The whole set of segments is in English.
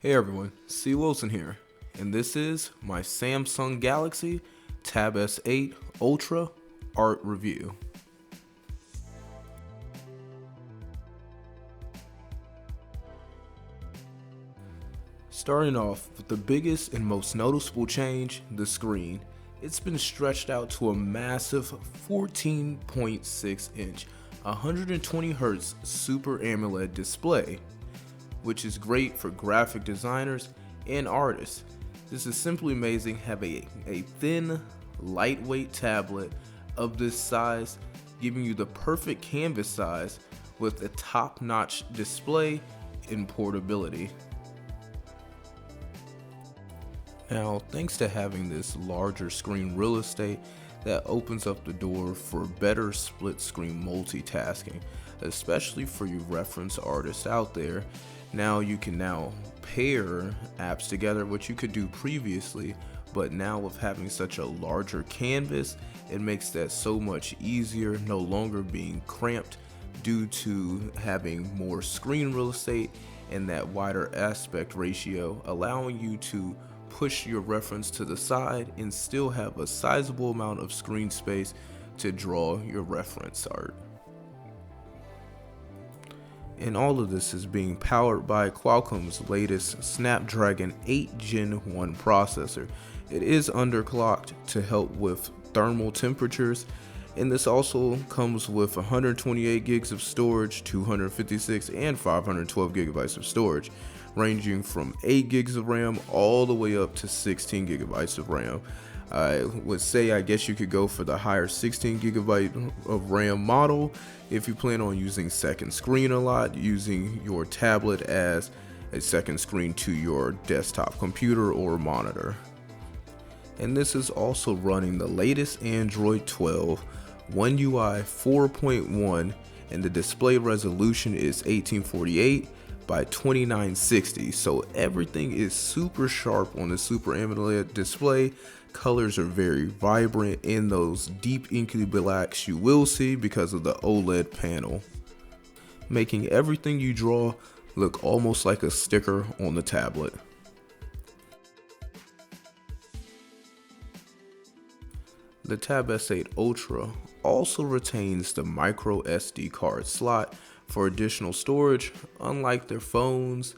Hey everyone, C. Wilson here, and this is my Samsung Galaxy Tab S8 Ultra Art Review. Starting off with the biggest and most noticeable change, the screen. It's been stretched out to a massive 14.6 inch, 120Hz Super AMOLED display, which is great for graphic designers and artists. This is simply amazing. Having a thin, lightweight tablet of this size, giving you the perfect canvas size with a top-notch display and portability. Now, thanks to having this larger screen real estate, that opens up the door for better split screen multitasking, especially for you reference artists out there. Now you can pair apps together, which you could do previously, but now with having such a larger canvas, it makes that so much easier, no longer being cramped due to having more screen real estate and that wider aspect ratio, allowing you to push your reference to the side and still have a sizable amount of screen space to draw your reference art. And all of this is being powered by Qualcomm's latest Snapdragon 8 Gen 1 processor. It is underclocked to help with thermal temperatures, and this also comes with 128 gigs of storage, 256 and 512 gigabytes of storage, ranging from 8 gigs of RAM all the way up to 16 gigabytes of RAM. I would say I guess you could go for the higher 16 gigabyte of RAM model if you plan on using second screen a lot, using your tablet as a second screen to your desktop computer or monitor. And this is also running the latest Android 12, One UI 4.1, and the display resolution is 1848 by 2960, so everything is super sharp on the Super AMOLED display. Colors are very vibrant in those deep inky blacks you will see because of the OLED panel, making everything you draw look almost like a sticker on the tablet. The Tab S8 Ultra also retains the micro SD card slot for additional storage, unlike their phones.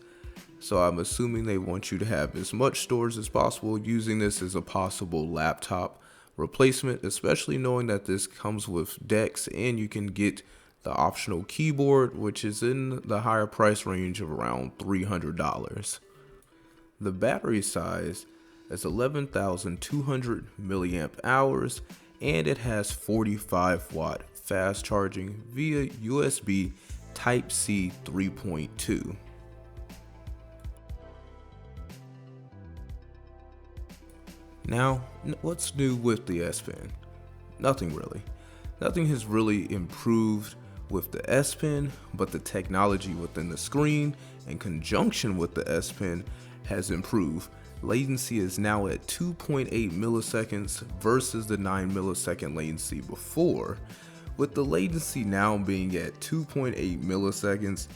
So I'm assuming they want you to have as much storage as possible, using this as a possible laptop replacement, especially knowing that this comes with DeX and you can get the optional keyboard, which is in the higher price range of around $300. The battery size is 11,200 milliamp hours, and it has 45 watt fast charging via USB Type-C 3.2. Now, what's new with the S Pen? Nothing really. Nothing has really improved with the S Pen, but the technology within the screen in conjunction with the S Pen has improved. Latency is now at 2.8 milliseconds versus the 9 millisecond latency before. With the latency now being at 2.8 milliseconds,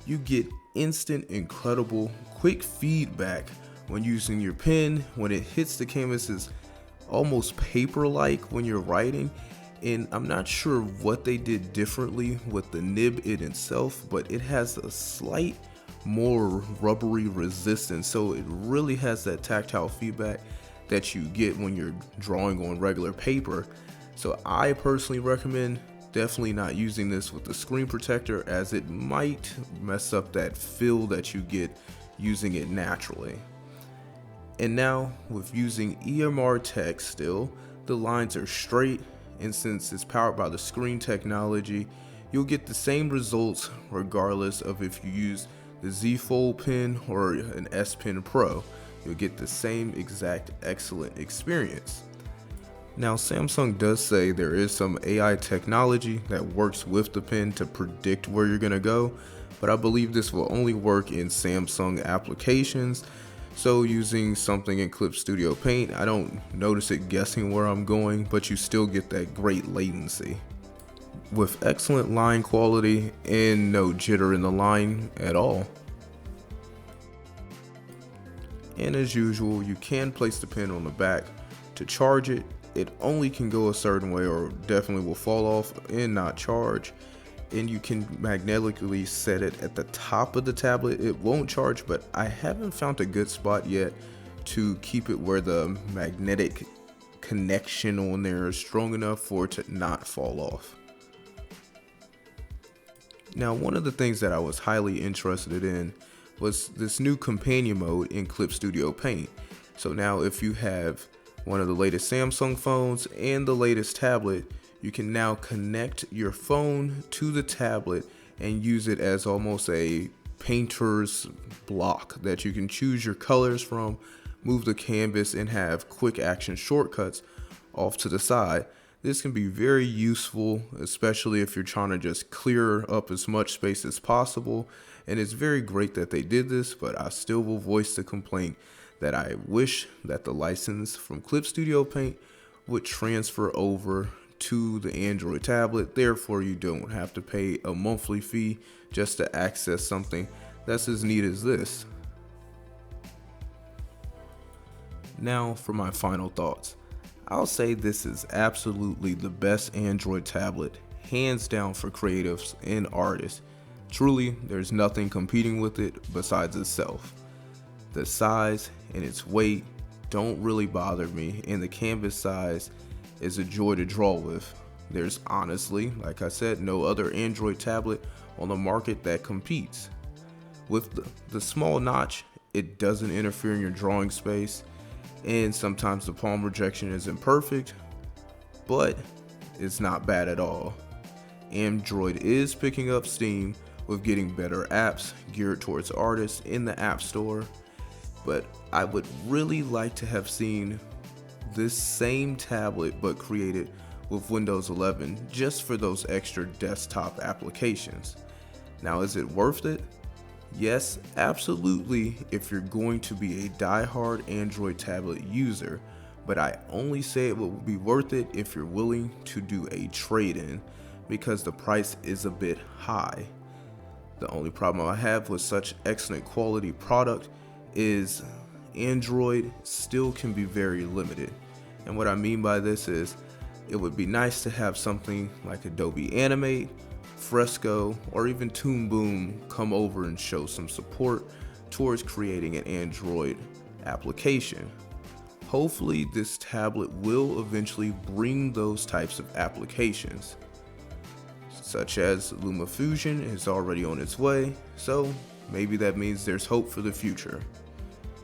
you get instant, incredible, quick feedback when using your pen. When it hits the canvas, it's almost paper-like when you're writing, and I'm not sure what they did differently with the nib in itself, but it has a slight more rubbery resistance, so it really has that tactile feedback that you get when you're drawing on regular paper. So I personally recommend definitely not using this with the screen protector, as it might mess up that feel that you get using it naturally. And now with using EMR text still, the lines are straight, and since it's powered by the screen technology, you'll get the same results regardless of if you use the Z Fold pen or an S Pen Pro. You'll get the same exact excellent experience. Now, Samsung does say there is some AI technology that works with the pen to predict where you're gonna go, but I believe this will only work in Samsung applications. So using something in Clip Studio Paint, I don't notice it guessing where I'm going, but you still get that great latency. With excellent line quality and no jitter in the line at all. And as usual, you can place the pen on the back to charge it. It only can go a certain way or definitely will fall off and not charge. And you can magnetically set it at the top of the tablet. It won't charge, but I haven't found a good spot yet to keep it where the magnetic connection on there is strong enough for it to not fall off. Now, one of the things that I was highly interested in was this new companion mode in Clip Studio Paint. So now if you have one of the latest Samsung phones and the latest tablet, you can now connect your phone to the tablet and use it as almost a painter's block that you can choose your colors from, move the canvas, and have quick action shortcuts off to the side. This can be very useful, especially if you're trying to just clear up as much space as possible. And it's very great that they did this, but I still will voice the complaint that I wish that the license from Clip Studio Paint would transfer over to the Android tablet. Therefore, you don't have to pay a monthly fee just to access something that's as neat as this. Now for my final thoughts. I'll say this is absolutely the best Android tablet, hands down, for creatives and artists. Truly, there's nothing competing with it besides itself. The size and its weight don't really bother me, and the canvas size is a joy to draw with. There's honestly, like I said, no other Android tablet on the market that competes. With the small notch, it doesn't interfere in your drawing space, and sometimes the palm rejection isn't perfect, but it's not bad at all. Android is picking up steam with getting better apps geared towards artists in the App Store, but I would really like to have seen this same tablet but created with Windows 11 just for those extra desktop applications. Now, is it worth it? Yes, absolutely, if you're going to be a die-hard Android tablet user, but I only say it will be worth it if you're willing to do a trade-in, because the price is a bit high. The only problem I have with such excellent quality product is Android still can be very limited. And what I mean by this is, it would be nice to have something like Adobe Animate, Fresco, or even Toon Boom come over and show some support towards creating an Android application. Hopefully this tablet will eventually bring those types of applications, such as LumaFusion is already on its way, so maybe that means there's hope for the future.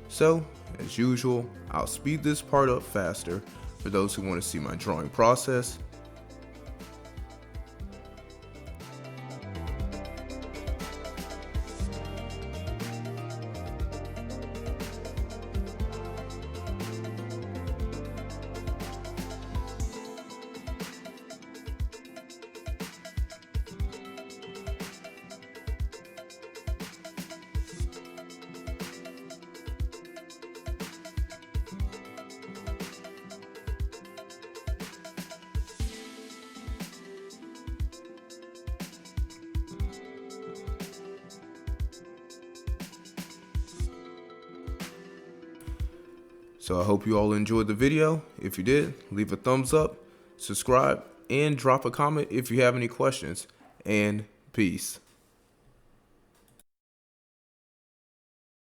So, as usual, I'll speed this part up faster for those who want to see my drawing process. So I hope you all enjoyed the video. If you did, leave a thumbs up, subscribe, and drop a comment if you have any questions. And peace.